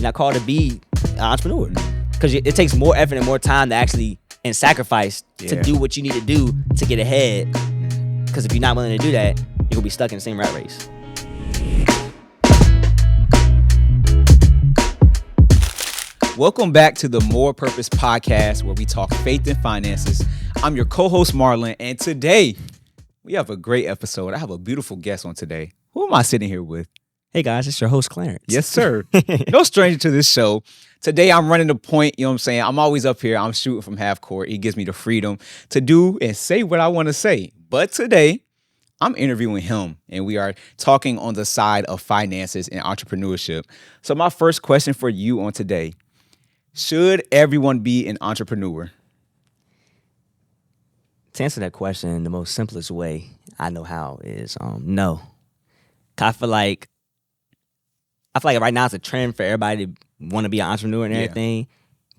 not called to be an entrepreneur. Because it takes more effort and more time to actually and sacrifice to do what you need to do to get ahead. Because if you're not willing to do that, you're going to be stuck in the same rat race. Welcome back to the More Purpose Podcast, where we talk faith and finances. I'm your co-host, Marlon, and today we have a great episode. I have a beautiful guest on today. Who am I sitting here with? Hey guys, it's your host, Clarence. Yes, sir. No stranger to this show. Today I'm running the point, you know what I'm saying? I'm always up here. I'm shooting from half court. He gives me the freedom to do and say what I want to say. But today I'm interviewing him, and we are talking on the side of finances and entrepreneurship. So my first question for you on today: should everyone be an entrepreneur? To answer that question, the most simplest way I know how is no. I feel like right now it's a trend for everybody to want to be an entrepreneur and everything,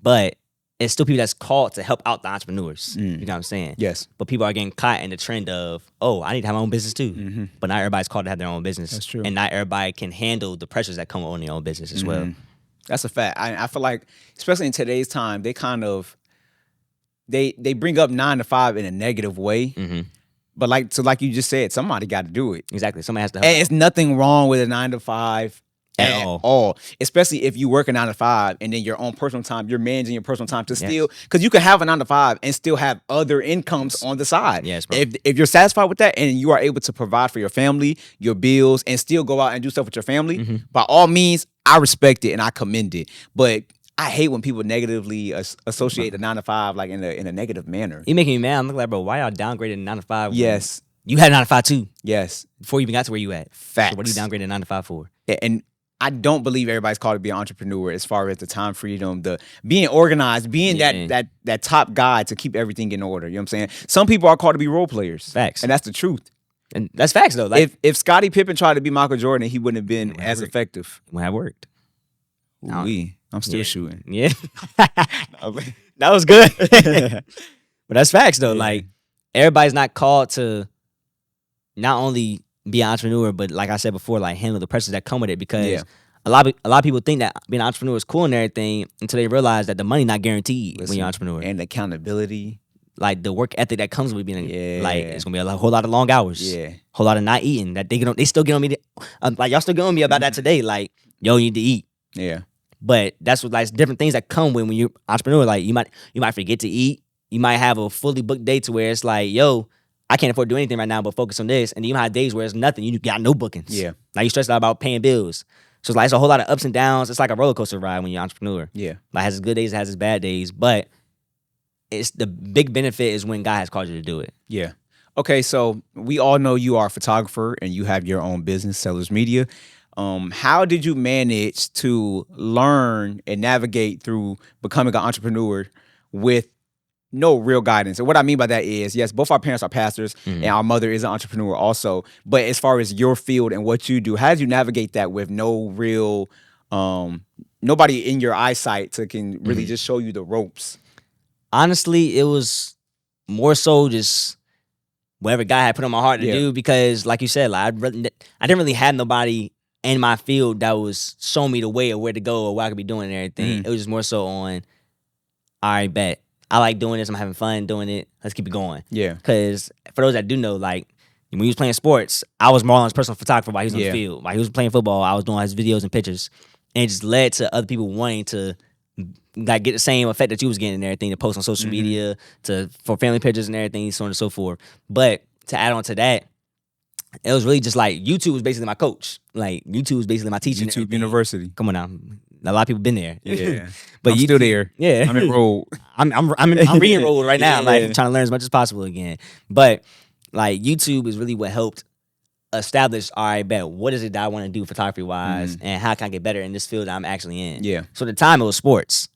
but it's still people that's called to help out the entrepreneurs. You know what I'm saying? Yes. But people are getting caught in the trend of, oh, I need to have my own business too. Mm-hmm. But not everybody's called to have their own business. That's true. And not everybody can handle the pressures that come on their own business as well. That's a fact. I feel like, especially in today's time, they kind of they bring up 9 to 5 in a negative way. But like you just said, somebody got to do it. Exactly. Somebody has to help. And it's nothing wrong with a 9 to 5 at all. Especially if you work a 9 to 5 and then your own personal time, you're managing your personal time to still, because you can have a 9 to 5 and still have other incomes on the side. Yes, bro. If you're satisfied with that and you are able to provide for your family, your bills, and still go out and do stuff with your family, by all means, I respect it and I commend it. But I hate when people negatively associate the 9 to 5 like in a negative manner. You making me mad. I'm like, bro, why y'all downgraded 9 to 5? Yes. You had 9 to 5 too. Yes. Before you even got to where you at. Facts. So what are you downgrading 9 to 5 for? And I don't believe everybody's called to be an entrepreneur as far as the time freedom, the being organized, being that top guy to keep everything in order. You know what I'm saying? Some people are called to be role players. Facts. And that's the truth. And that's facts though. Like, if Scottie Pippen tried to be Michael Jordan, he wouldn't have been as effective. When I worked. I'm still shooting. Yeah. That was good. But that's facts though. Yeah. Like, everybody's not called to not only be an entrepreneur, but like I said before, like handle the pressures that come with it. Because a lot of people think that being an entrepreneur is cool and everything until they realize that the money's not guaranteed when you're an entrepreneur. And accountability. Like the work ethic that comes with being like, it's gonna be a whole lot of long hours. Yeah. Whole lot of not eating. That they still get on me. Like y'all still get on me about that today. Like, yo, you need to eat. Yeah. But that's what, like, different things that come when you're entrepreneur. Like you might forget to eat. You might have a fully booked day to where it's like, yo, I can't afford to do anything right now but focus on this. And then you might have days where it's nothing. You got no bookings. Yeah. Like you stressed out about paying bills. So it's like it's a whole lot of ups and downs. It's like a roller coaster ride when you're an entrepreneur. Yeah. Like it has its good days, it has its bad days. But it's the big benefit is when God has called you to do it. Yeah. Okay, so we all know you are a photographer and you have your own business, Sellers Media. How did you manage to learn and navigate through becoming an entrepreneur with no real guidance? And what I mean by that is, yes, both our parents are pastors and our mother is an entrepreneur also. But as far as your field and what you do, how did you navigate that with no real, nobody in your eyesight to can really just show you the ropes? Honestly, it was more so just whatever God had put on my heart to do, because like you said, like I didn't really have nobody in my field that was showing me the way of where to go or what I could be doing and everything. It was just more so on, all right, bet. I like doing this. I'm having fun doing it. Let's keep it going. Yeah. Because for those that do know, like, when he was playing sports, I was Marlon's personal photographer while he was on the field. While he was playing football, I was doing his videos and pictures. And it just led to other people wanting to like get the same effect that you was getting and everything, to post on social media, for family pictures and everything, so on and so forth. But to add on to that, it was really just like YouTube was basically my coach. Like YouTube was basically my teacher. YouTube University. Come on now. A lot of people been there. Yeah. But I'm still there. Yeah. I'm enrolled. I'm re-enrolled right now. Like I'm trying to learn as much as possible again. But like YouTube is really what helped establish, all right, bet, what is it that I want to do photography wise and how can I get better in this field that I'm actually in? Yeah. So at the time it was sports.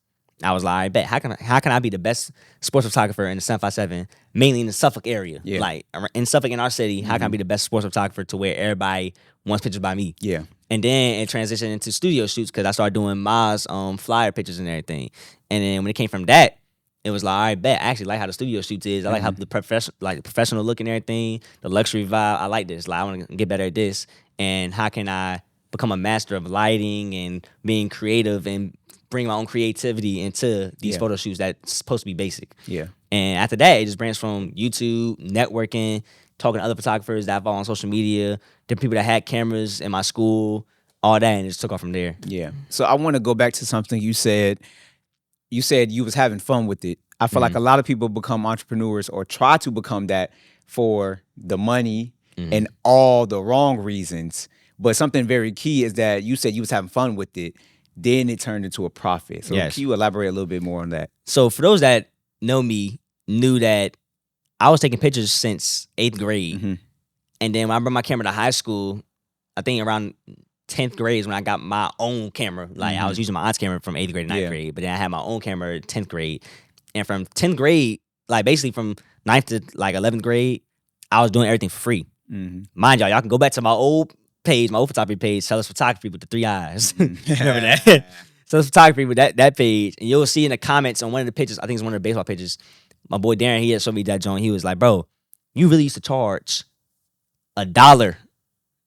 I was like, all right, bet, how can I be the best sports photographer in the 757, mainly in the Suffolk area? Yeah. Like in Suffolk, in our city, how can I be the best sports photographer to where everybody wants pictures by me? Yeah. And then it transitioned into studio shoots because I started doing Ma's flyer pictures and everything. And then when it came from that, it was like, all right, bet, I actually like how the studio shoots is. I like how the professional look and everything, the luxury vibe. I like this. Like I want to get better at this. And how can I become a master of lighting and being creative and bring my own creativity into these photo shoots that's supposed to be basic. Yeah. And after that, it just branched from YouTube, networking, talking to other photographers that I follow on social media, the people that had cameras in my school, all that, and it just took off from there. Yeah. So I want to go back to something you said. You said you was having fun with it. I feel like a lot of people become entrepreneurs or try to become that for the money and all the wrong reasons. But something very key is that you said you was having fun with it. Then it turned into a profit. So can you elaborate a little bit more on that? So for those that know me, knew that I was taking pictures since 8th grade. And then when I brought my camera to high school, I think around 10th grade is when I got my own camera. Like I was using my aunt's camera from 8th grade to 9th grade, but then I had my own camera in 10th grade. And from 10th grade, like basically from 9th to like 11th grade, I was doing everything for free. Mind y'all can go back to my old page, my old photography page, Sellers Photography with the 3 eyes. Remember that? Sellers Photography with that page. And you'll see in the comments on one of the pictures, I think it's one of the baseball pictures, my boy Darren, he had showed me that joint. He was like, bro, you really used to charge $1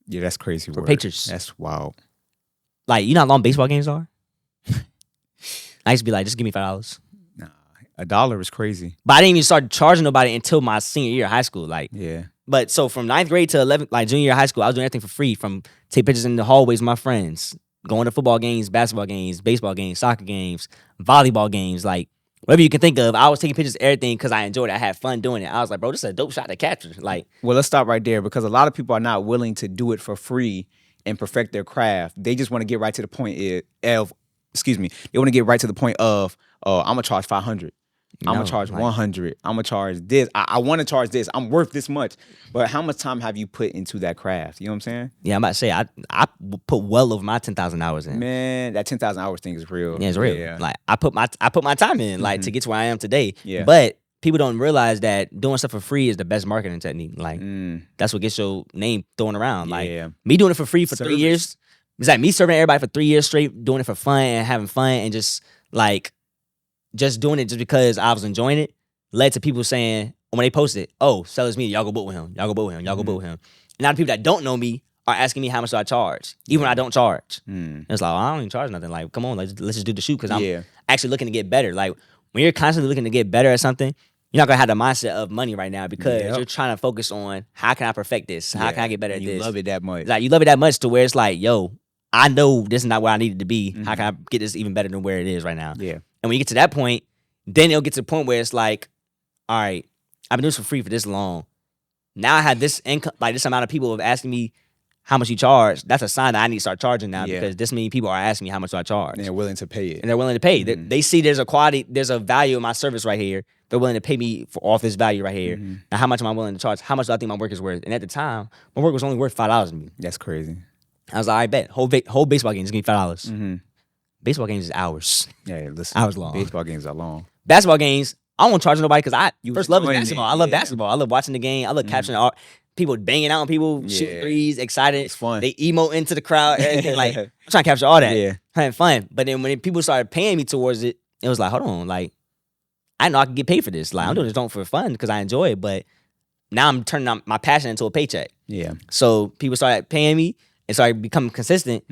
Yeah, that's crazy. for pictures. That's wild. Like, you know how long baseball games are? I used to be like, just give me $5. Nah, $1 is crazy. But I didn't even start charging nobody until my senior year of high school. Like, but so from 9th grade to 11th, like junior year of high school, I was doing everything for free. From take pictures in the hallways with my friends, going to football games, basketball games, baseball games, soccer games, volleyball games, like whatever you can think of. I was taking pictures of everything because I enjoyed it. I had fun doing it. I was like, bro, this is a dope shot to capture. Like, well, let's stop right there because a lot of people are not willing to do it for free and perfect their craft. They just want to get right to the point of, they want to get right to the point of, I'm gonna charge 500. I'm gonna charge 100. I'm gonna charge this. I want to charge this. I'm worth this much. But how much time have you put into that craft? You know what I'm saying? Yeah, I'm about to say I put well over my 10,000 hours in. Man, that 10,000 hours thing is real. Yeah, it's real. Yeah. Like I put my time in, like to get to where I am today. Yeah. But people don't realize that doing stuff for free is the best marketing technique. Like that's what gets your name thrown around. Like me doing it for free for 3 years. It's like me serving everybody for 3 years straight, doing it for fun and having fun and just doing it just because I was enjoying it, led to people saying, when they posted, oh, Sellers Media, y'all go book with him. Y'all go book with him. Y'all go book with him. And now the people that don't know me are asking me how much do I charge, even when I don't charge. And it's like, I don't even charge nothing. Like, come on, let's just do the shoot because I'm actually looking to get better. Like, when you're constantly looking to get better at something, you're not going to have the mindset of money right now because you're trying to focus on how can I perfect this? How can I get better at this? You love it that much. Like, you love it that much to where it's like, yo, I know this is not where I needed to be. How can I get this even better than where it is right now? Yeah. And when you get to that point, then it'll get to the point where it's like, all right, I've been doing this for free for this long. Now I have this income, like this amount of people have asking me how much you charge. That's a sign that I need to start charging now because this many people are asking me how much do I charge. And they're willing to pay it. And they're willing to pay. They see there's a quality, there's a value in my service right here. They're willing to pay me for off this value right here. Now, how much am I willing to charge? How much do I think my work is worth? And at the time, my work was only worth $5 to me. That's crazy. I was like, I bet. Whole baseball game, just give me $5. Baseball games is hours. Yeah, listen. Hours long. Baseball games are long. Basketball games, I won't charge nobody because I first love basketball. It. I love basketball. I love watching the game. I love capturing all people banging out on people, shooting threes, excited. It's fun. They emote into the crowd, everything. Like, I'm trying to capture all that. Yeah. Having fun. But then when people started paying me towards it, it was like, hold on, like, I know I can get paid for this. Like, I'm doing this for fun because I enjoy it. But now I'm turning my passion into a paycheck. Yeah. So people started paying me and started becoming consistent.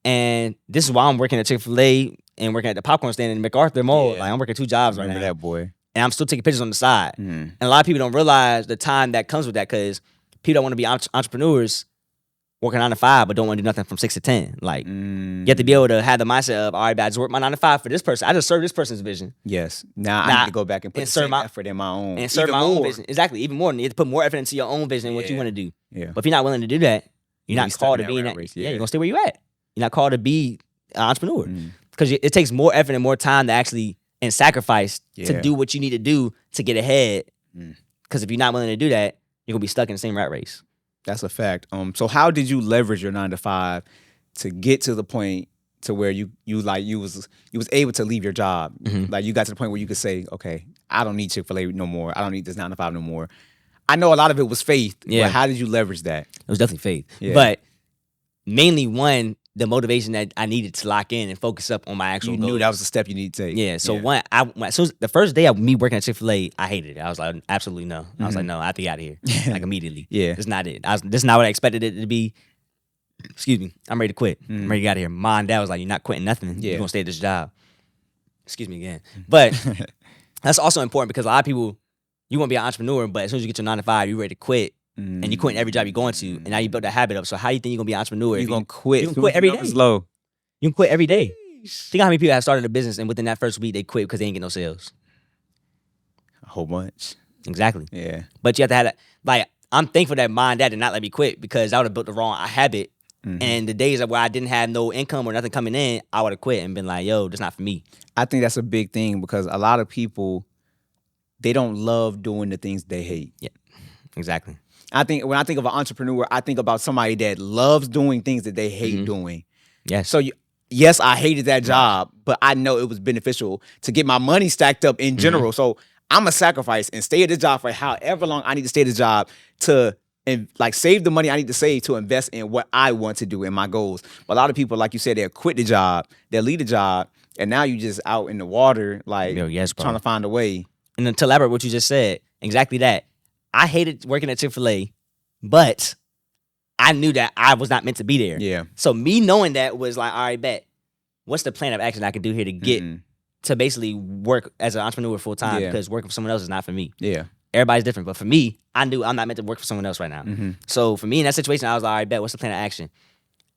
And this is why I'm working at Chick-fil-A and working at the popcorn stand in MacArthur Mall. Like, I'm working 2 jobs right now. Remember that, boy. And I'm still taking pictures on the side. And a lot of people don't realize the time that comes with that because people don't want to be entrepreneurs working 9 to 5 but don't want to do nothing from 6 to 10. Like, you have to be able to have the mindset of, all right, I just work my 9 to 5 for this person. I just serve this person's vision. Yes. Now I need to go back and put the same effort in my own. And serve my own vision. Exactly. Even more. You have to put more effort into your own vision and what you want to do. Yeah. But if you're not willing to do that, you're not called to be in that race. Yeah, you're going to stay where you at. You're not called to be an entrepreneur. Because it takes more effort and more time to actually and sacrifice to do what you need to do to get ahead. Because if you're not willing to do that, you're going to be stuck in the same rat race. That's a fact. So how did you leverage your 9 to 5 to get to the point to where you was able to leave your job? Like, you got to the point where you could say, okay, I don't need Chick-fil-A no more. I don't need this 9 to 5 no more. I know a lot of it was faith, but how did you leverage that? It was definitely faith. Yeah. But mainly the motivation that I needed to lock in and focus up on my actual goals. You knew that was the step you need to take. Yeah. So so the first day of me working at Chick-fil-A, I hated it. I was like, absolutely no. I was like, no, I have to get out of here. Like, immediately. Yeah. It's not it. This is not what I expected it to be. excuse me, I'm ready to quit. I'm ready to get out of here. Mom and dad was like, you're not quitting nothing. You're gonna stay at this job. Excuse me again. But that's also important because a lot of people, you want to be an entrepreneur, but as soon as you get your 9 to 5, you're ready to quit. And you quit every job you're going to, and now you built that habit up. So how you think you're gonna be an entrepreneur? You're gonna quit. You can quit every day. Low. You can quit every day. Think how many people have started a business and within that first week they quit because they ain't get no sales. A whole bunch. Exactly. Yeah. But you have to have that. Like, I'm thankful that mom and dad did not let me quit because I would have built the wrong habit. And the days where I didn't have no income or nothing coming in, I would have quit and been like, yo, this not for me. I think that's a big thing because a lot of people, they don't love doing the things they hate. Yeah, exactly. I think when I think of an entrepreneur, I think about somebody that loves doing things that they hate doing. Yes. So yes, I hated that job, but I know it was beneficial to get my money stacked up in general. So I'm a sacrifice and stay at this job for however long I need to stay at this job to save the money I need to save to invest in what I want to do and my goals. But a lot of people, like you said, they'll quit the job, they'll leave the job, and now you just out in the water, like trying to find a way. And then to elaborate what you just said, exactly that. I hated working at Chick-fil-A, but I knew that I was not meant to be there. Yeah. So me knowing that was like, all right, bet. What's the plan of action I can do here to get to basically work as an entrepreneur full time? Because working for someone else is not for me. Yeah. Everybody's different. But for me, I knew I'm not meant to work for someone else right now. So for me in that situation, I was like, all right, bet. What's the plan of action?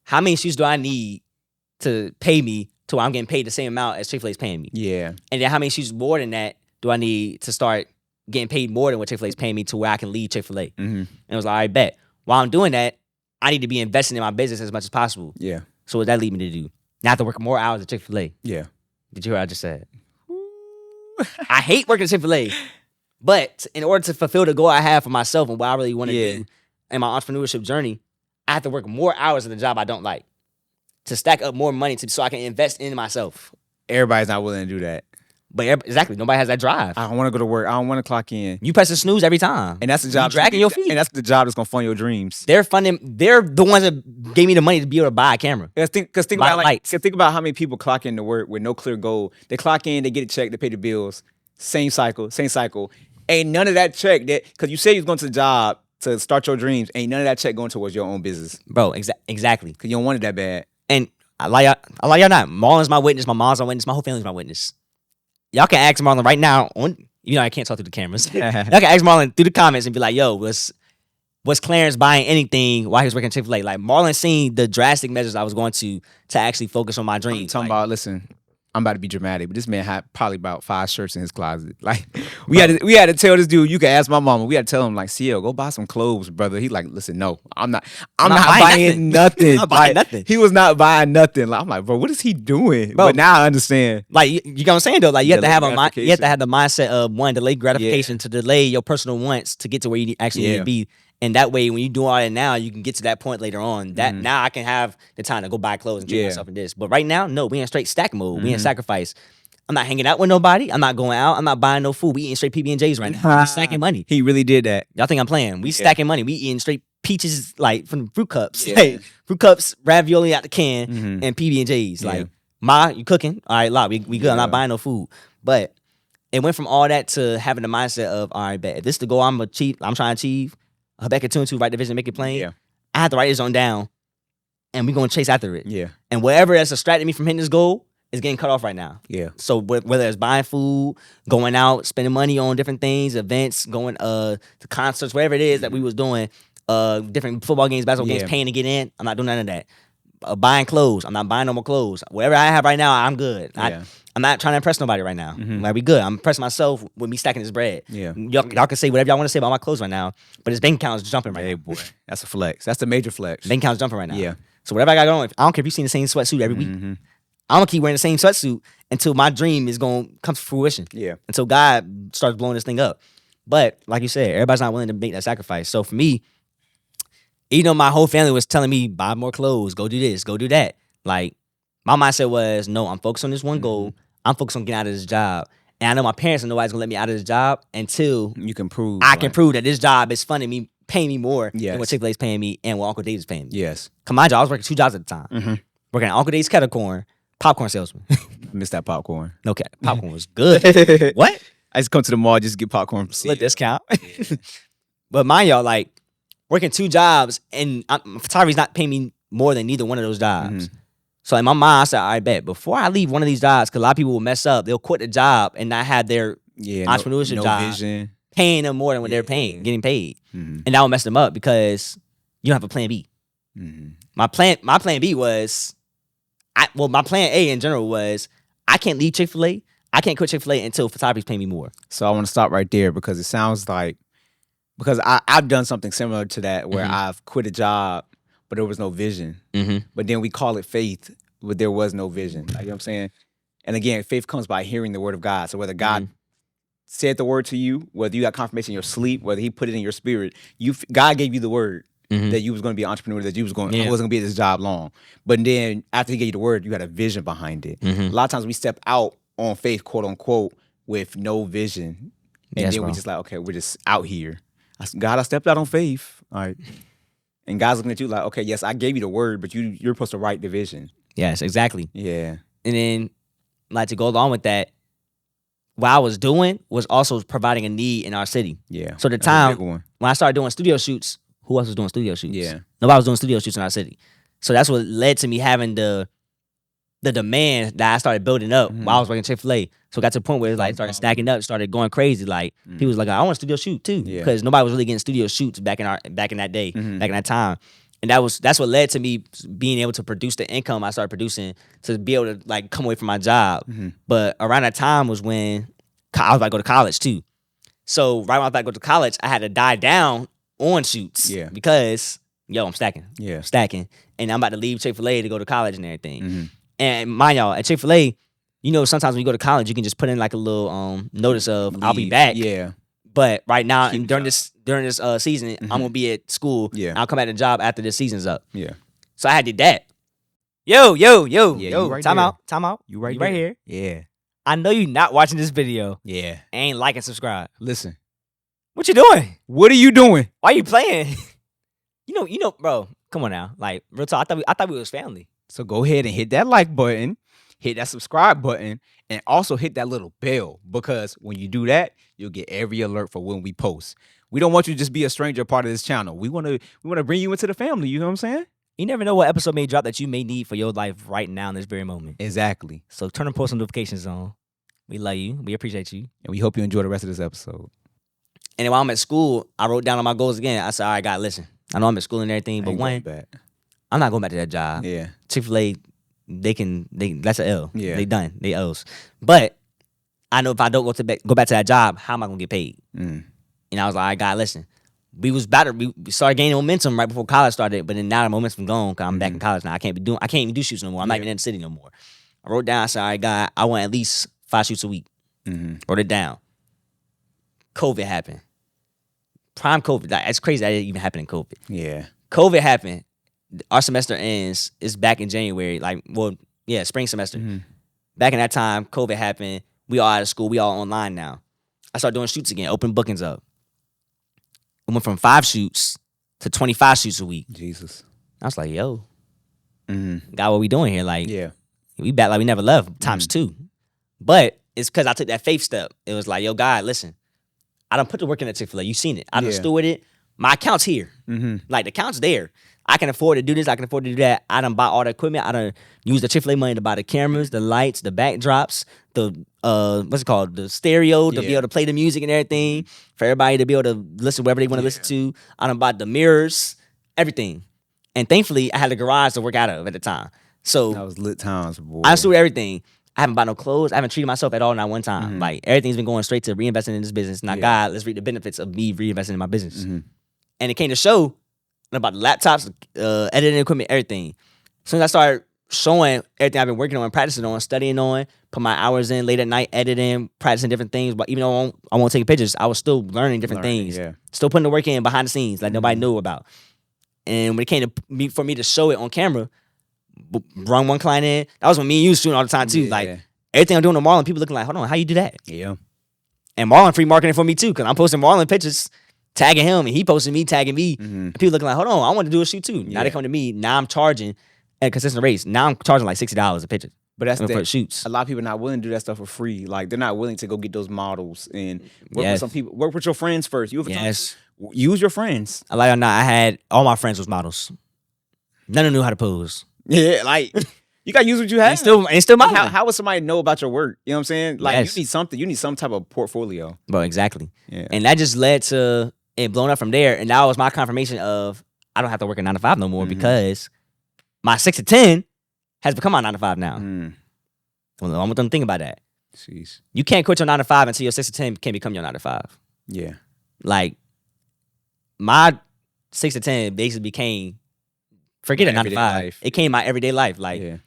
How many shoes do I need to pay me to where I'm getting paid the same amount as Chick-fil-A is paying me? Yeah. And then how many shoes more than that do I need to start getting paid more than what Chick-fil-A is paying me to where I can leave Chick-fil-A? And it was like, all right, bet. While I'm doing that, I need to be investing in my business as much as possible. Yeah. So what that lead me to do? Now I have to work more hours at Chick-fil-A. Yeah. Did you hear what I just said? I hate working at Chick-fil-A, but in order to fulfill the goal I have for myself and what I really want to do in my entrepreneurship journey, I have to work more hours at the job I don't like to stack up more money so I can invest in myself. Everybody's not willing to do that. But exactly, nobody has that drive. I don't want to go to work. I don't want to clock in. You press the snooze every time. And that's the job. You dragging your feet. And that's the job that's going to fund your dreams. They're the ones that gave me the money to be able to buy a camera. Think about how many people clock in to work with no clear goal. They clock in, they get a check, they pay the bills. Same cycle. Ain't none of that check because you said you was going to the job to start your dreams. Ain't none of that check going towards your own business. Bro, exactly. Because you don't want it that bad. And I lie y'all not. Marlon's my witness, my mom's my witness, my whole family's my witness. Y'all can ask Marlon right now I can't talk through the cameras. Y'all can ask Marlon through the comments and be like, yo, was Clarence buying anything while he was working at Chick-fil-A? Like, Marlon seen the drastic measures I was going to actually focus on my dreams. I'm talking about, listen, I'm about to be dramatic, but this man had probably about 5 shirts in his closet. Like, we had to tell this dude, you can ask my mama, we had to tell him, like, CL, go buy some clothes, brother. He like, listen, no, I'm not buying nothing. I'm not buying nothing. He was not buying nothing. Like, I'm like, bro, what is he doing? Bro, but now I understand. Like, you know what I'm saying, though? Like, you have to have the mindset of, one, delayed gratification to delay your personal wants to get to where you actually need to be. And that way, when you do all that now, you can get to that point later on. That now I can have the time to go buy clothes and treat myself in this. But right now, no, we in straight stack mode. We in sacrifice. I'm not hanging out with nobody. I'm not going out. I'm not buying no food. We eating straight PB&Js right now. We stacking money. He really did that. Y'all think I'm playing? We stacking money. We eating straight peaches, like from fruit cups. Like, fruit cups, ravioli out the can, and PB&Js. Like, Ma, you cooking? All right, lot. We good. I'm not buying no food. But it went from all that to having the mindset of, all right, bet. If this is the goal I'm trying to achieve, Habakkuk 2 and 2, write the vision, make it plain. Yeah. I have to write this on down, and we're going to chase after it. Yeah. And whatever that's distracting me from hitting this goal is getting cut off right now. Yeah. So whether it's buying food, going out, spending money on different things, events, going to concerts, whatever it is that we was doing, different football games, basketball games, paying to get in, I'm not doing none of that. Buying clothes, I'm not buying no more clothes. Whatever I have right now, I'm good. I'm not trying to impress nobody right now. Like, we good. I'm impressing myself with me stacking this bread. Yeah. Y'all can say whatever y'all want to say about my clothes right now, but his bank account is jumping right now. Hey, boy. That's a flex. That's a major flex. Bank account's jumping right now. Yeah. So whatever I got going, I don't care if you seen the same sweatsuit every week. I'm going to keep wearing the same sweatsuit until my dream is going to come to fruition. Yeah. Until God starts blowing this thing up. But like you said, everybody's not willing to make that sacrifice. So for me, even though my whole family was telling me, buy more clothes, go do this, go do that. Like, my mindset was, no, I'm focused on this one goal. I'm focused on getting out of this job. And I know my parents and nobody's going to let me out of this job until you can prove. I can prove that this job is funding me, paying me more Yes. than what Chick-fil-A is paying me and what Uncle Dave's paying me. Yes. Come my job, I was working 2 jobs at the time. Working at Uncle Dave's kettle corn, popcorn salesman. Missed that popcorn. Okay, popcorn was good. What? I just come to the mall just to get popcorn. Split discount. But mind y'all, like, working 2 jobs and photography's not paying me more than neither one of those jobs. So in my mind, I said, all right, bet. Before I leave one of these jobs, because a lot of people will mess up, they'll quit the job and not have their entrepreneurship job vision, paying them more than what they're getting paid. And that will mess them up because you don't have a plan B. My plan B was, my plan A in general was, I can't leave Chick-fil-A. I can't quit Chick-fil-A until photography's paying me more. So I want to stop right there because it sounds like, because I've done something similar to that where I've quit a job, but there was no vision. But then we call it faith, but there was no vision. Like, you know what I'm saying? And again, faith comes by hearing the word of God. So whether God said the word to you, whether you got confirmation in your sleep, whether he put it in your spirit, God gave you the word that you was going to be an entrepreneur, that you was going, I wasn't going to be at this job long. But then after he gave you the word, you had a vision behind it. A lot of times we step out on faith, quote unquote, with no vision. And then we just like, okay, we're just out here. God, I stepped out on faith. All right. And God's looking at you like, okay, yes, I gave you the word, but you're supposed to write the vision. Yes, exactly. Yeah. And then, like, to go along with that, what I was doing was also providing a need in our city. Yeah. So the time when I started doing studio shoots, who else was doing studio shoots? Yeah. Nobody was doing studio shoots in our city. So that's what led to me having the demand that I started building up while I was working Chick-fil-A. So it got to the point where it like started stacking up, started going crazy. Like people was like, I want a studio shoot too, because nobody was really getting studio shoots back in that day, back in that time. And that's what led to me being able to produce the income I started producing to be able to like come away from my job. But around that time was when I was about to go to college too. So right when I was about to go to college, I had to die down on shoots because I'm stacking, stacking, and I'm about to leave Chick-fil-A to go to college and everything. And mind y'all, at Chick-fil-A, sometimes when you go to college, you can just put in like a little notice of I'll be back. Yeah. But right now, during this season, I'm gonna be at school. Yeah. I'll come back to the job after the season's up. Yeah. So I had to do that. Yo, right time there. out. You right here. Yeah. I know you're not watching this video. Yeah. Ain't like and subscribe. Listen. What you doing? What are you doing? Why you playing? Bro. Come on now. Like real talk. I thought we was family. So go ahead and hit that like button, hit that subscribe button, and also hit that little bell, because when you do that, you'll get every alert for when we post. We don't want you to just be a stranger part of this channel. We want to bring you into the family. You know what I'm saying? You never know what episode may drop that you may need for your life right now in this very moment. Exactly. So turn the post notifications on. We love you. We appreciate you. And we hope you enjoy the rest of this episode. And then while I'm at school, I wrote down on my goals again. I said, all right, God, listen. I know I'm at school and everything, but I'm not going back to that job. Yeah. Chick-fil-A, that's an L. Yeah. They done. They L's. But I know if I don't go back to that job, how am I going to get paid? And I was like, all right, God, listen. We started gaining momentum right before college started, but then now the momentum gone because I'm back in college now. I can't even do shoots no more. I'm not even in the city no more. I wrote down, I said, all right, God, I want at least 5 shoots a week. Wrote it down. COVID happened. Prime COVID. It's crazy that it even happened in COVID. Yeah. COVID happened. Our semester ends. It's back in January. Spring semester. Back in that time, COVID happened. We all out of school. We all online now. I started doing shoots again. Open bookings up. It went from 5 shoots to 25 shoots a week. Jesus. I was like, yo, God, what we doing here? Like, we back like we never left, times 2. But it's because I took that faith step. It was like, yo, God, listen, I done put the work in at Chick-fil-A. You seen it. I done stewarded it. My account's here. Like, the account's there. I can afford to do this. I can afford to do that. I done buy all the equipment. I done use the Chick-fil-A money to buy the cameras, the lights, the backdrops, the what's it called? The stereo to be able to play the music and everything for everybody to be able to listen wherever they want to listen to. I done bought the mirrors, everything. And thankfully, I had a garage to work out of at the time. So that was lit times, boy. I stewarded everything. I haven't bought no clothes. I haven't treated myself at all, not one time. Like, everything's been going straight to reinvesting in this business. Now, God, let's reap the benefits of me reinvesting in my business. And it came to show about the laptops, editing equipment, everything. As soon as I started showing everything I've been working on, practicing on, studying on, put my hours in late at night, editing, practicing different things. But even though I won't take pictures, I was still learning different things. Yeah. Still putting the work in behind the scenes like nobody knew about. And when it came to for me to show it on camera, run one client in, that was when me and you was shooting all the time too. Like, everything I'm doing on Marlon, people looking like, hold on, how you do that? Yeah. And Marlon free marketing for me too, because I'm posting Marlon pictures, tagging him, and he posting me, tagging me. And people looking like, hold on, I want to do a shoot too. Now they come to me. Now I'm charging at consistent rates. Now I'm charging like $60 a picture. But that's for shoots. A lot of people are not willing to do that stuff for free. Like, they're not willing to go get those models and work with some people. Work with your friends first. You use your friends. I like or not, I had all my friends was models. None of them knew how to pose. Yeah, like you gotta use what you have. And still Like, modeling. how would somebody know about your work? You know what I'm saying? Like Yes. you need something. You need some type of portfolio. Bro, exactly. Yeah. And that just led to it blowing up from there. And that was my confirmation of I don't have to work a 9 to 5 no more because my 6 to 10 has become my 9 to 5 now. Well, I want them to think about that. Jeez. You can't quit your 9 to 5 until your 6 to 10 can become your 9 to 5. Yeah. Like my 6 to 10 basically became forget a 9 to 5. Life. It became my everyday life. Like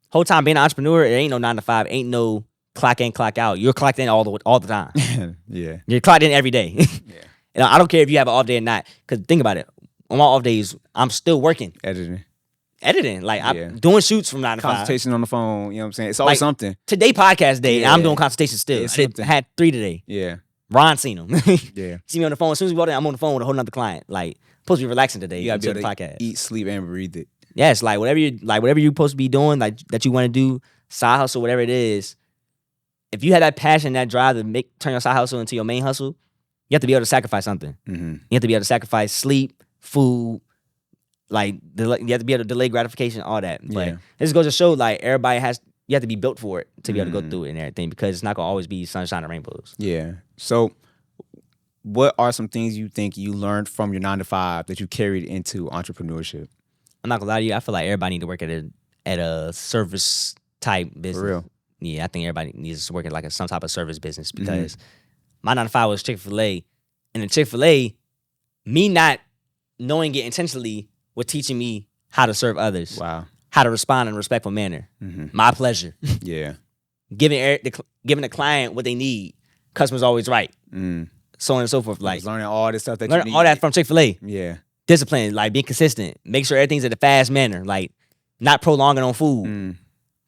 whole time being an entrepreneur, it ain't no 9 to 5, ain't no clock in, clock out. You're clocked in all the time. Yeah. You're clocked in every day. Yeah. And I don't care if you have an off day or not. Because think about it. On my off days, I'm still working. Editing. Like, I'm doing shoots from 9 to 5. Consultation on the phone. You know what I'm saying? It's always like, something. Today, podcast day, and I'm doing consultations still. I had 3 today. Yeah. Ron seen them. Yeah. See me on the phone. As soon as we walk in, I'm on the phone with a whole nother client. Like, supposed to be relaxing today. You gotta be able to podcast. Eat, sleep, and breathe it. Yes, like whatever you're supposed to be doing, like that you want to do, side hustle, whatever it is. If you have that passion, that drive to turn your side hustle into your main hustle, you have to be able to sacrifice something. You have to be able to sacrifice sleep, food, like you have to be able to delay gratification, all that. But this goes to show, like you have to be built for it to be able to go through it and everything because it's not gonna always be sunshine and rainbows. Yeah. So, what are some things you think you learned from your 9 to 5 that you carried into entrepreneurship? I'm not gonna lie to you. I feel like everybody need to work at a service type business. For real. Yeah, I think everybody needs to work at like some type of service business because my 9 to 5 was Chick-fil-A. And in Chick-fil-A, me not knowing it intentionally was teaching me how to serve others. Wow. How to respond in a respectful manner. My pleasure. Yeah. Giving the client what they need. Customer's always right. So on and so forth. Like learning all this stuff that you need. All that from Chick-fil-A. Yeah. Discipline, like being consistent. Make sure everything's in a fast manner. Like not prolonging on food.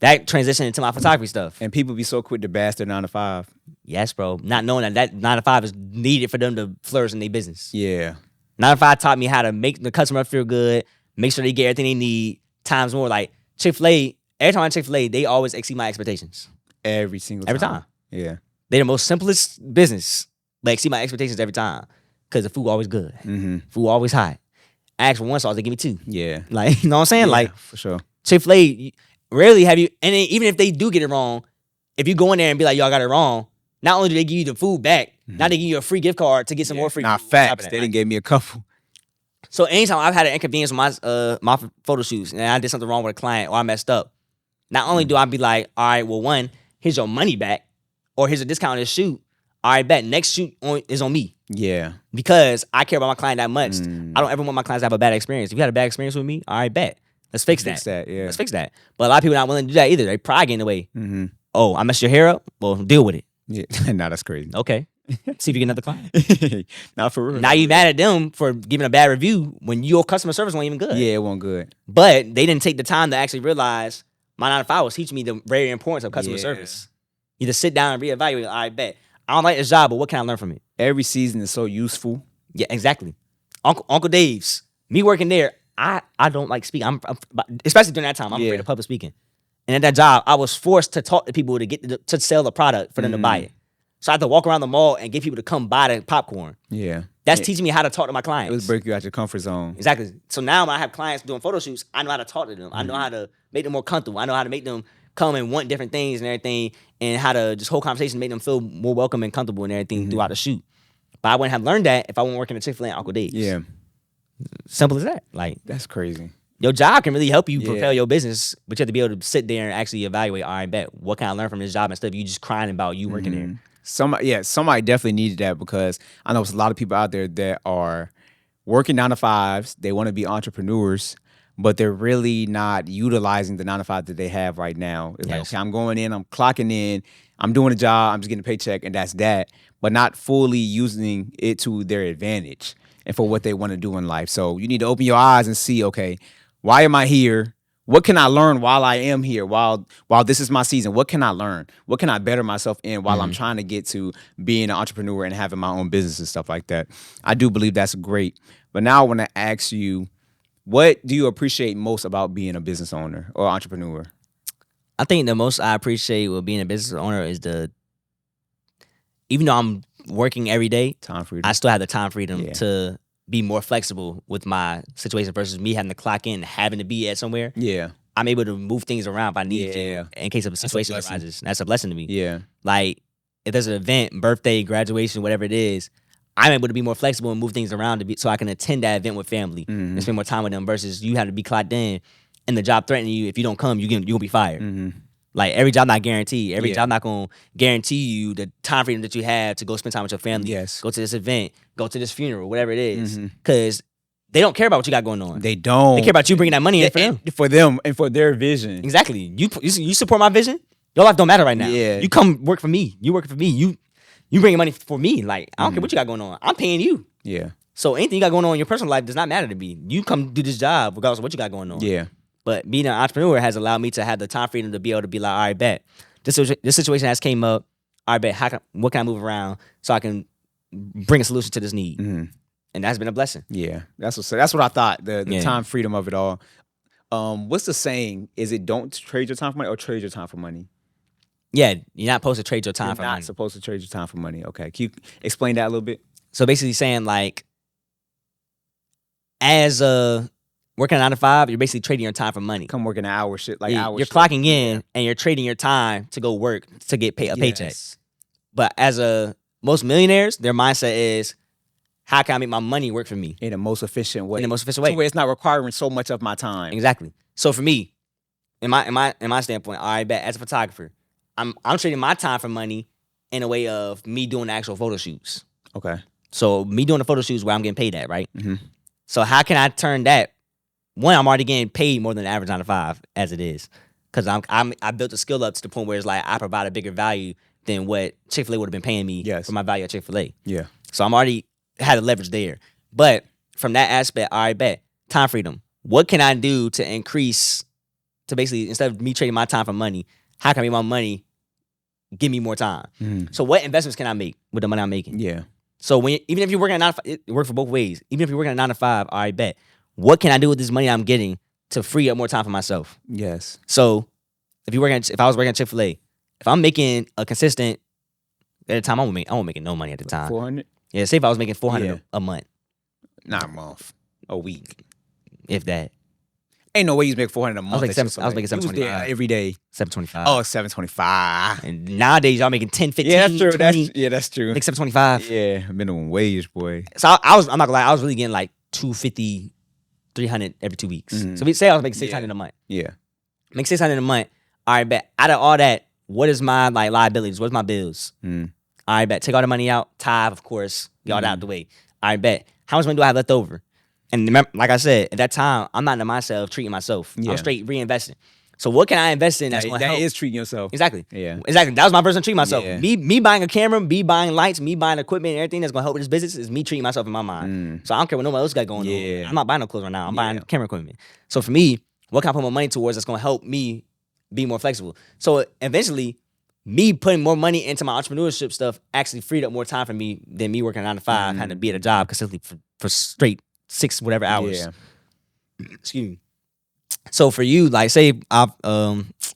That transitioned into my photography stuff. And people be so quick to bash their 9 to 5. Yes, bro. Not knowing that 9 to 5 is needed for them to flourish in their business. Yeah. 9 to 5 taught me how to make the customer feel good, make sure they get everything they need, times more. Like Chick-fil-A, every time I Chick-fil-A, they always exceed my expectations. Every single time. Yeah. They're the most simplest business, but exceed my expectations every time. Because the food always good. Food always hot. I ask for 1 sauce, they give me 2. Yeah. Like, you know what I'm saying? Yeah, like, for sure. Chick-fil-A, rarely have you, and even if they do get it wrong, if you go in there and be like, y'all got it wrong, not only do they give you the food back, now they give you a free gift card to get some more free food. Facts. They didn't give me a couple. So anytime I've had an inconvenience with my photo shoots and I did something wrong with a client or I messed up, not only do I be like, all right, well, 1, here's your money back, or here's a discount on this shoot. All right, bet next shoot is on me. Yeah. Because I care about my client that much. I don't ever want my clients to have a bad experience. If you had a bad experience with me, all right, bet. Let's fix that. Yeah. Let's fix that. But a lot of people not willing to do that either. They pride get in the way. Oh, I messed your hair up? Well, deal with it. Yeah. Nah, that's crazy. Okay. See if you get another client. Not for real. Now you mad at them for giving a bad review when your customer service wasn't even good. Yeah, it wasn't good. But they didn't take the time to actually realize my 9 to 5 was teaching me the very importance of customer service. You just sit down and reevaluate. All right, bet. I don't like this job, but what can I learn from it? Every season is so useful. Yeah, exactly. Uncle Dave's, me working there, I don't like speaking. Especially during that time, I'm afraid of public speaking. And at that job, I was forced to talk to people to sell the product for them to buy it. So I had to walk around the mall and get people to come buy the popcorn. Yeah. That's teaching me how to talk to my clients. It was break you out your comfort zone. Exactly. So now when I have clients doing photo shoots, I know how to talk to them. I know how to make them more comfortable. I know how to make them come and want different things and everything, and how to just hold conversation, make them feel more welcome and comfortable and everything throughout the shoot. But I wouldn't have learned that if I wasn't working at Chick-fil-A and Uncle Dave's. Yeah. Simple as that. Like, that's crazy. Your job can really help you propel your business, but you have to be able to sit there and actually evaluate, all right, bet, what can I learn from this job instead of you just crying about you working there. Somebody definitely needed that, because I know there's a lot of people out there that are working 9 to 5s. They want to be entrepreneurs, but they're really not utilizing the 9 to 5 that they have right now. It's like, okay, I'm going in, I'm clocking in, I'm doing a job, I'm just getting a paycheck, and that's that, but not fully using it to their advantage and for what they want to do in life. So you need to open your eyes and see, okay, why am I here? What can I learn while I am here? While this is my season, what can I learn? What can I better myself in while I'm trying to get to being an entrepreneur and having my own business and stuff like that? I do believe that's great. But now I want to ask you, what do you appreciate most about being a business owner or entrepreneur? I think the most I appreciate with being a business owner is even though I'm working every day, time freedom. I still have the time freedom to be more flexible with my situation versus me having to clock in, having to be at somewhere. Yeah. I'm able to move things around if I need Yeah. to in case of a situation that arises. That's a blessing to me. Yeah. Like if there's an event, birthday, graduation, whatever it is, I'm able to be more flexible and move things around so I can attend that event with family and spend more time with them versus you have to be clocked in and the job threatening you. If you don't come, you're gonna be fired. Like every job not guaranteed. Every job not gonna guarantee you the time freedom that you have to go spend time with your family. Yes. Go to this event, go to this funeral, whatever it is. Because they don't care about what you got going on. They don't. They care about you bringing that money in for them. For them and for their vision. Exactly. You support my vision. Your life don't matter right now. Yeah. You come work for me. You work for me. You bringing money for me. Like I don't care what you got going on. I'm paying you. Yeah. So anything you got going on in your personal life does not matter to me. You come do this job regardless of what you got going on. Yeah. But being an entrepreneur has allowed me to have the time freedom to be able to be like, all right, bet. This situation has came up. All right, bet. What can I move around so I can bring a solution to this need? And that's been a blessing. Yeah. That's what I thought. The time freedom of it all. What's the saying? Is it don't trade your time for money or trade your time for money? Yeah, you're not supposed to trade your time for money. You're not supposed to trade your time for money. Okay. Can you explain that a little bit? So basically saying like, as working a 9 to 5, you're basically trading your time for money. Come working an hour shit, like You're clocking in and you're trading your time to go work to get paid a paycheck. But as most millionaires, their mindset is, how can I make my money work for me in the most efficient way? In the most efficient way, where it's not requiring so much of my time. Exactly. So for me, in my standpoint, all right, bet as a photographer, I'm trading my time for money in a way of me doing the actual photo shoots. Okay. So me doing the photo shoots where I'm getting paid at, right? So how can I turn that? One, I'm already getting paid more than the average 9 to 5 as it is, because I built a skill up to the point where it's like I provide a bigger value than what Chick-fil-A would have been paying me for my value at Chick-fil-A. Yeah. So I'm already had a leverage there. But from that aspect, all right, bet time freedom. What can I do to increase? To basically, instead of me trading my time for money, how can I make my money give me more time? So what investments can I make with the money I'm making? Yeah. So even if you're working at 9 to 5, it works for both ways. Even if you're working at 9 to 5, all right, bet. What can I do with this money I'm getting to free up more time for myself? Yes. So if I was working at Chick-fil-A, if I'm making a consistent at the time, I wasn't making no money at the time. 400? Yeah, say if I was making 400 a month. Not a month. A week. If that. Ain't no way you make 400 a month. I was making 725 every day. 725. Oh, 725. And nowadays y'all making 10, 15, yeah, that's true. 20. That's true. Make 725. Yeah, minimum wage, boy. So I'm not gonna lie, I was really getting like 250, 300 every 2 weeks. So we say I was making 600 a month. Yeah. Make 600 a month. All right, bet. Out of all that, what is my like liabilities? What's my bills? All right, bet. Take all the money out. Tithe, of course. Get all that out the way. All right, bet. How much money do I have left over? And remember, like I said, at that time, I'm not in the mindset of treating myself. I'm straight reinvesting. So what can I invest in that's going to help? That is treating yourself. Exactly. Yeah. Exactly. That was my person treating myself. Yeah. Me buying a camera, me buying lights, me buying equipment and everything that's going to help with this business is me treating myself in my mind. So I don't care what nobody else got going on. I'm not buying no clothes right now. I'm buying camera equipment. So for me, what can I put my money towards that's going to help me be more flexible? So eventually, me putting more money into my entrepreneurship stuff actually freed up more time for me than me working 9 to 5, having to be at a job consistently for straight 6 whatever hours. Yeah. Excuse me. So for you, like say I'm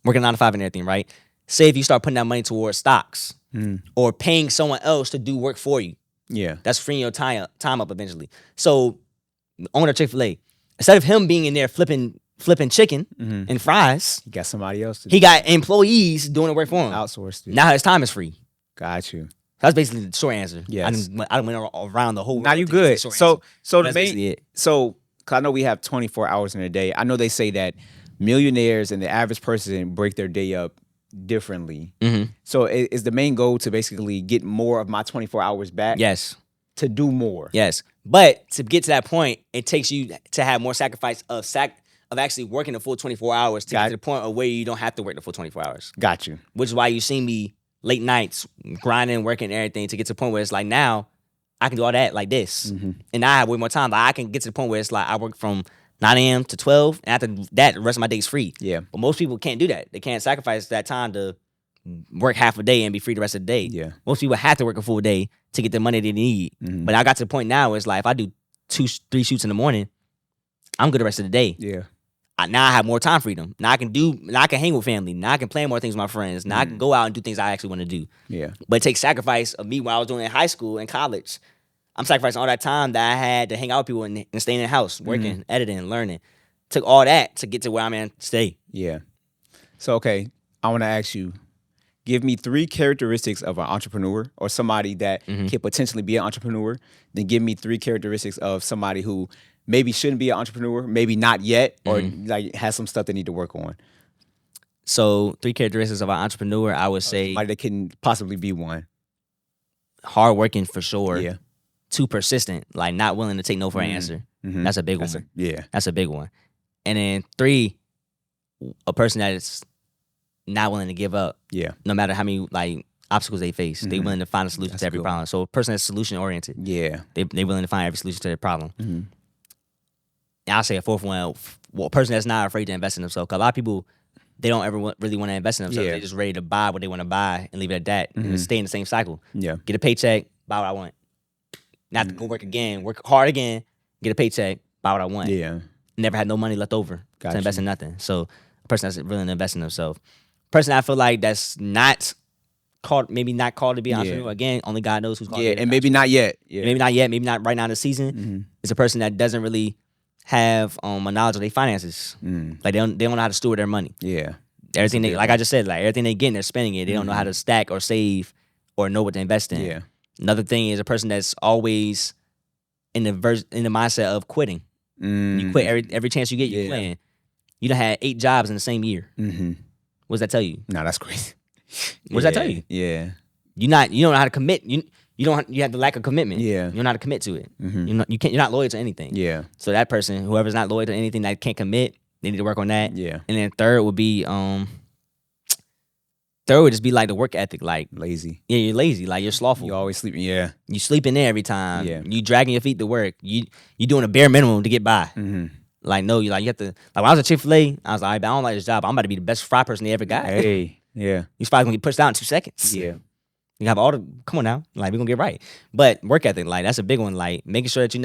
working 9 to 5 and everything, right? Say if you start putting that money towards stocks or paying someone else to do work for you. Yeah. That's freeing your time up eventually. So the owner of Chick-fil-A, instead of him being in there flipping chicken and fries, he got somebody else to he got employees doing the work for him. Outsourced it. Now his time is free. Got you. That's basically the short answer. Yes. I went around the whole world. Now you good. So that's basically it. So cause I know we have 24 hours in a day. I know they say that millionaires and the average person break their day up differently. So is the main goal to basically get more of my 24 hours back? Yes. To do more. Yes. But to get to that point, it takes you to have more sacrifice of actually working the full 24 hours to get to the point of where you don't have to work the full 24 hours. Got you. Which is why you see me late nights grinding, working, everything to get to the point where it's like now I can do all that like this. And now I have way more time. Like I can get to the point where it's like I work from 9 a.m. to 12, and after that, the rest of my day is free. Yeah. But most people can't do that. They can't sacrifice that time to work half a day and be free the rest of the day. Yeah. Most people have to work a full day to get the money they need. But I got to the point now where it's like if I do 2-3 shoots in the morning, I'm good the rest of the day. Yeah. Now I have more time freedom. Now I can hang with family. Now I can plan more things with my friends. Now I can go out and do things I actually want to do. Yeah. But it takes sacrifice of me when I was doing it in high school and college. I'm sacrificing all that time that I had to hang out with people and stay in the house, working, editing, learning. Took all that to get to where I'm at today. Yeah. So, okay, I want to ask you, give me 3 characteristics of an entrepreneur or somebody that can potentially be an entrepreneur. Then give me 3 characteristics of somebody who maybe shouldn't be an entrepreneur, maybe not yet, or like has some stuff they need to work on. So 3 characteristics of an entrepreneur, I would say Somebody that can possibly be one. hardworking for sure. Yeah. Too persistent, like not willing to take no for an answer. That's a big one. That's a big one. And then 3, a person that is not willing to give up. Yeah. No matter how many like obstacles they face, they willing to find a solution to every problem. So a person that's solution oriented. Yeah. They willing to find every solution to their problem. And I'll say a 4th one, a person that's not afraid to invest in themselves. Cause a lot of people, they don't ever really want to invest in themselves. Yeah. They're just ready to buy what they want to buy and leave it at that and stay in the same cycle. Yeah. Get a paycheck, buy what I want. Not to go work again, work hard again, get a paycheck, buy what I want. Yeah. Never had no money left over to invest in nothing. So a person that's willing to invest in themselves. Person I feel like that's not called, maybe not called to be an entrepreneur. Again, only God knows who's called. Yeah, and maybe not yet. Yeah. Maybe not yet. Maybe not right now in the season. It's a person that doesn't really have a knowledge of their finances. Like they don't know how to steward their money. Yeah. Everything they, like I just said, like everything they get, they're spending it. They don't know how to stack or save or know what to invest in. Yeah. Another thing is a person that's always in the mindset of quitting. You quit every chance you get. You're quitting. You done had 8 jobs in the same year. What does that tell you? No, that's crazy. What does that tell you? Yeah. You don't know how to commit. You have the lack of commitment. Yeah. You don't know how to commit to it. You're not loyal to anything. Yeah. So that person, whoever's not loyal to anything that can't commit, they need to work on that. Yeah. And then third would just be like the work ethic, like Lazy. Yeah, you're lazy, like you're slothful. You always sleeping. Yeah. You sleeping there every time. Yeah. You dragging your feet to work. You doing a bare minimum to get by. Like no, you have to. Like when I was at Chick-fil-A, I was like, I don't like this job. I'm about to be the best fry person they ever got. Hey. Yeah. You're probably gonna get pushed out in 2 seconds. Yeah. You have all the, come on now, like we're gonna get right. But work ethic, like that's a big one. Like making sure that you're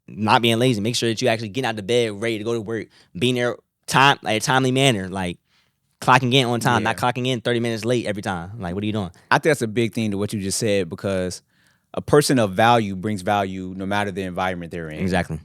not being lazy. Make sure that you actually getting out of bed ready to go to work, being there like a timely manner, like clocking in on time, not clocking in 30 minutes late every time. Like what are you doing? I think that's a big thing to what you just said, because a person of value brings value no matter the environment they're in. Exactly.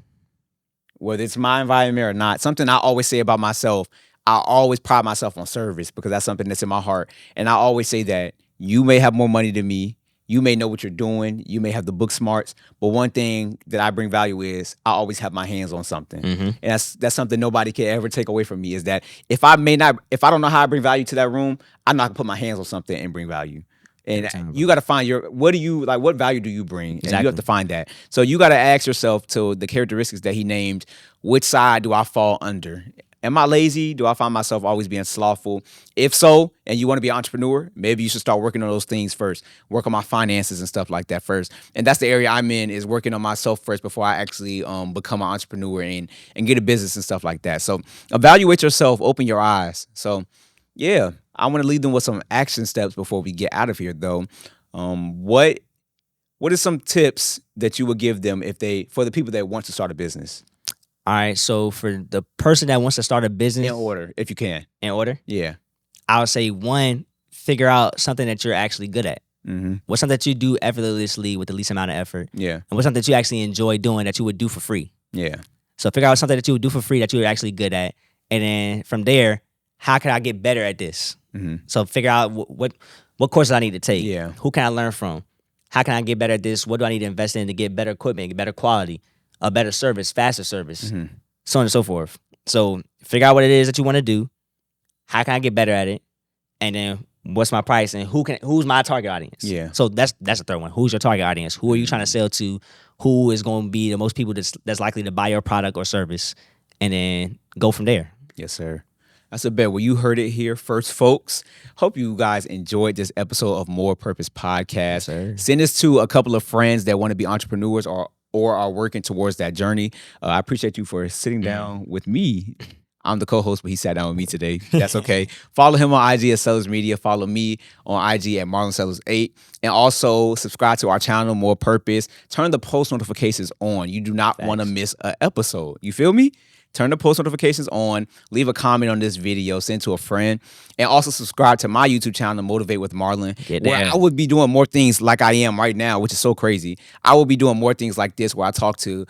Whether it's my environment or not. Something I always say about myself, I always pride myself on service, because that's something that's in my heart. And I always say that you may have more money than me. You may know what you're doing. You may have the book smarts. But one thing that I bring value is I always have my hands on something. And that's something nobody can ever take away from me, is that if I don't know how I bring value to that room, I'm not gonna put my hands on something and bring value. And you got to find what value do you bring? And you have to find that. So you got to ask yourself, to the characteristics that he named, which side do I fall under? Am I lazy? Do I find myself always being slothful? If so, and you want to be an entrepreneur, maybe you should start working on those things first. Work on my finances and stuff like that first. And that's the area I'm in, is working on myself first before I actually become an entrepreneur and get a business and stuff like that. So evaluate yourself, open your eyes. So yeah, I want to leave them with some action steps before we get out of here though. What are some tips that you would give them for the people that want to start a business? All right, so for the person that wants to start a business, in order, if you can. In order? Yeah. I would say 1, figure out something that you're actually good at. What's something that you do effortlessly with the least amount of effort? Yeah. And what's something that you actually enjoy doing that you would do for free? Yeah. So figure out something that you would do for free that you're actually good at. And then from there, how can I get better at this? So figure out what courses I need to take. Yeah. Who can I learn from? How can I get better at this? What do I need to invest in to get better equipment, get better quality, a better service, faster service, so on and so forth. So figure out what it is that you want to do. How can I get better at it? And then what's my price? And who's my target audience? Yeah. So that's the third one. Who's your target audience? Who are you trying to sell to? Who is going to be the most people that's likely to buy your product or service? And then go from there. Yes, sir. That's a bet. Well, you heard it here first, folks. Hope you guys enjoyed this episode of More Purpose Podcast. Yes, send this to a couple of friends that want to be entrepreneurs or are working towards that journey. I appreciate you for sitting down with me. I'm the co-host, but he sat down with me today. That's okay. Follow him on IG at Sellers Media. Follow me on IG at MarlonSellers8. And also subscribe to our channel, More Purpose. Turn the post notifications on. You do not want to miss an episode. You feel me? turn the post notifications on, leave a comment on this video, send to a friend, and also subscribe to my YouTube channel, Motivate with Marlon, where I would be doing more things like I am right now, which is so crazy. I will be doing more things like this where I talk to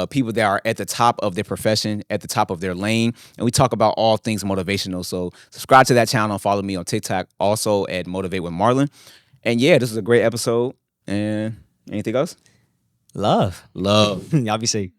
people that are at the top of their profession, at the top of their lane, and we talk about all things motivational. So subscribe to that channel and follow me on TikTok also at Motivate with Marlon. And yeah, this is a great episode. And anything else? Love. Love. Y'all be safe.